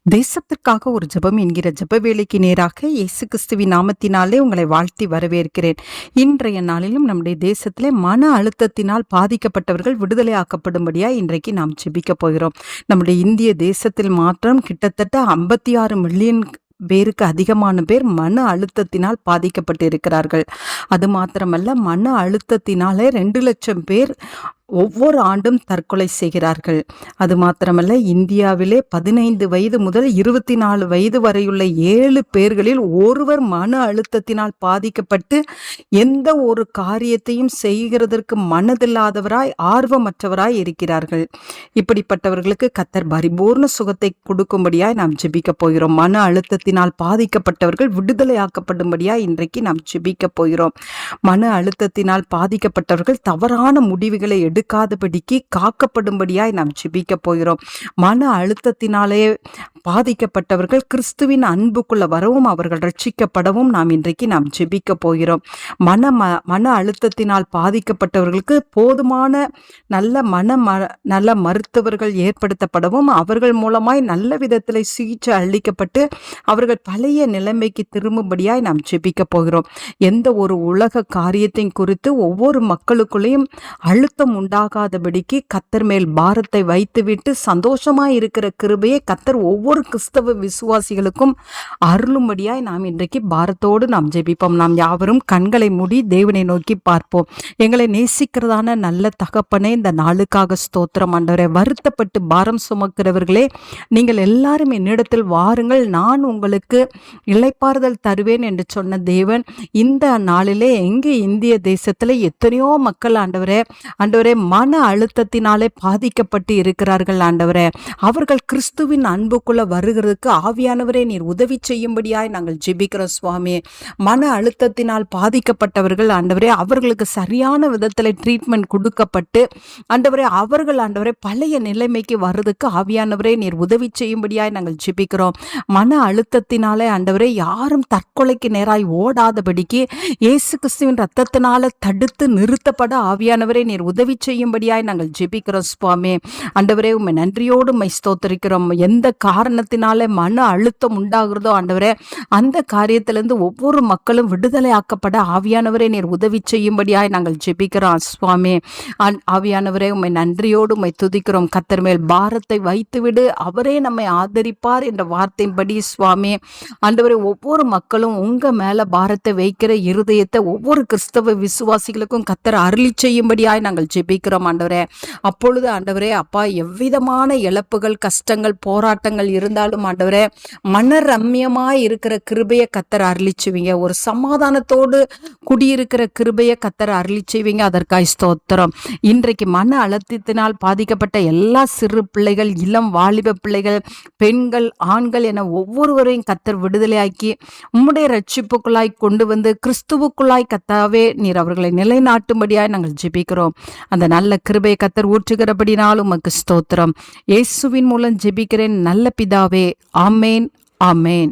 தேசத்திற்காக ஒரு ஜெபம் என்கிற ஜெப வேலைக்கு நேராக இயேசு கிறிஸ்துவின் நாமத்தினாலே உங்களை வாழ்த்தி வரவேற்கிறேன். இன்றைய நாளிலும் நம்முடைய தேசத்திலே மன அழுத்தத்தினால் பாதிக்கப்பட்டவர்கள் விடுதலை ஆக்கப்படும்படியா இன்றைக்கு நாம் ஜெபிக்க போகிறோம். நம்முடைய இந்திய தேசத்தில் மாத்திரம் கிட்டத்தட்ட 56 மில்லியன் பேருக்கு அதிகமான பேர் மன அழுத்தத்தினால் பாதிக்கப்பட்டு இருக்கிறார்கள். அது மாத்திரமல்ல, மன அழுத்தத்தினாலே 2 லட்சம் பேர் ஒவ்வொரு ஆண்டும் தற்கொலை செய்கிறார்கள். அது மாத்திரமல்ல, இந்தியாவிலே 15 வயது முதல் 24 வயது வரையுள்ள 7 பேர்களில் ஒருவர் மன அழுத்தத்தினால் பாதிக்கப்பட்டு எந்த ஒரு காரியத்தையும் செய்கிறதற்கு மனதில்லாதவராய் ஆர்வமற்றவராய் இருக்கிறார்கள். இப்படிப்பட்டவர்களுக்கு கர்த்தர் பரிபூர்ண சுகத்தை கொடுக்கும்படியாய் நாம் ஜெபிக்க போகிறோம். மன அழுத்தத்தினால் பாதிக்கப்பட்டவர்கள் விடுதலையாக்கப்படும்படியாய் இன்றைக்கு நாம் ஜெபிக்க போகிறோம். மன அழுத்தத்தினால் பாதிக்கப்பட்டவர்கள் தவறான முடிவுகளை எடுக்காதபடிக்கு காக்கப்படும்படியாய் நாம் ஜெபிக்க போகிறோம். மன அழுத்தத்தினாலே பாதிக்கப்பட்டவர்கள் கிறிஸ்துவின் அன்புக்குள்ள வரவும் அவர்கள் ரட்சிக்கப்படவும் நாம் ஜெபிக்க போகிறோம். மன அழுத்தத்தினால் பாதிக்கப்பட்டவர்களுக்கு போதுமான நல்ல மருத்துவர்கள் ஏற்படுத்தப்படவும் அவர்கள் மூலமாய் நல்ல விதத்தில் சிகிச்சை அளிக்கப்பட்டு அவர்கள் பழைய நிலைமைக்கு திரும்பும்படியாய் நாம் ஜெபிக்க போகிறோம். எந்த ஒரு உலக காரியத்தையும் குறித்து ஒவ்வொரு மக்களுக்குள்ளேயும் அழுத்தம் உண்டாகாதபடிக்கு கர்த்தர் மேல் பாரத்தை வைத்துவிட்டு சந்தோஷமாய் இருக்கிற கிருபையை கர்த்தர் ஒவ்வொரு கிறிஸ்தவ விசுவாசிகளுக்கும் அருளும்படியாய் நாம் இன்றைக்கு பாரத்தோடு நாம் ஜெபிப்போம். நாம் யாவரும் கண்களை மூடி தேவனை நோக்கி பார்ப்போம். எங்களை நேசிக்கிறதான நல்ல தகப்பனே, இந்த நாளுக்காக ஸ்தோத்திரம் ஆண்டவரே. வருத்தப்பட்டு பாரம் சுமக்கிறவர்களே, நீங்கள் எல்லாரும் என்னிடத்தில் வாருங்கள், நான் உங்களுக்கு இளைப்பாறுதல் தருவேன் என்று சொன்ன தேவன் இந்த நாளிலே எங்கே இந்திய தேசத்துல எத்தனையோ மக்கள் ஆண்டவரே மன அழுத்தத்தினாலே பாதிக்கப்பட்டு இருக்கிறார்கள் ஆண்டவரே. அவர்கள் கிறிஸ்துவின் அன்புக்குள்ள வருகிறதுக்கு ஆவியானவரே நீர் உதவி செய்யும்படியாய் நாங்கள் ஜெபிக்கிறோம் சுவாமி. மன அழுத்தத்தினால் பாதிக்கப்பட்டவர்கள் ஆண்டவரே, அவர்களுக்கு சரியான விதத்தில் ட்ரீட்மெண்ட் கொடுக்கப்பட்டு ஆண்டவரே அவர்கள் ஆண்டவரே பழைய நிலைமைக்கு வர்றதுக்கு ஆவியானவரே நீர் உதவி செய்யும்படியாய் நாங்கள் ஜெபிக்கிறோம். மன அழுத்தத்தினாலே ஆண்டவரே யாரும் தற்கொலைக்கு நேராய் ஓடாதபடிக்கு இயேசு கிறிஸ்துவின் ரத்தத்தினால தடுத்து நிறுத்தப்பட ஆவியானவரே நீர் உதவி செய்யும்படியாய் நாங்கள் ஜெபிக்கிறோம் சுவாமி. ஆண்டவரே உம்மை நன்றியோடு உம்மை ஸ்தோத்திரிக்கிறோம். எந்த காரணத்தினாலே மன அழுத்தம் உண்டாகிறதோ ஆண்டவரே, அந்த காரியத்திலிருந்து ஒவ்வொரு மக்களும் விடுதலை ஆக்கப்பட ஆவியானவரே நீர் உதவி செய்யும்படியாய் நாங்கள் ஜெபிக்கிறோம் சுவாமி. ஆவியானவரே உம்மை நன்றியோடு உம்மை துதிக்கிறோம். கர்த்தர் மேல் பாரத்தை வைத்துவிடு, அவரே நம்மை ஆதரிப்பார் என்ற வார்த்தையின்படி சுவாமி ஆண்டவரே ஒவ்வொரு மக்களும் உங்க மேல பாரத்தை வைக்கிற இருதயத்தை ஒவ்வொரு கிறிஸ்தவ விசுவாசிகளுக்கும் கர்த்தர் அருளி செய்யும்படியாய் நாங்கள் ஜெபிக்கிறோம் ஆண்டவரே. அப்பொழுது ஆண்டவரே அப்பா, எவ்விதமான இழப்புகள், கஷ்டங்கள், போராட்டங்கள் இருந்தாலும் ஆண்டவரே மனரம்யமாய் இருக்கிற கிருபையை கர்த்தர் அருளிச்சுவீங்க. ஒரு சமாதானத்தோடு குடியிருக்கிற கிருபையை கர்த்தர் அருளிச்சுவீங்க. அதற்காய் ஸ்தோத்திரம். இன்றைக்கு மன அழுத்தத்தினால் பாதிக்கப்பட்ட எல்லா சிறு பிள்ளைகள், இளம் வாலிப பிள்ளைகள், பெண்கள், ஆண்கள் என ஒவ்வொருவரையும் கர்த்தர் விடுதலையாக்கி உம்முடைய ரட்சிப்புக்குள்ளாய் கொண்டு வந்து கிறிஸ்துவுக்குள்ளாய் கர்த்தாவே நீர் அவர்களை நிலைநாட்டும்படியாய் நாங்கள் ஜெபிக்கிறோம். அந்த நல்ல கிருபையை கர்த்தர் ஊற்றுகிறபடினால் உமக்கு ஸ்தோத்திரம். இயேசுவின் மூலம் ஜெபிக்கிறேன் நல்ல பிதாவே. ஆமேன், ஆமேன்.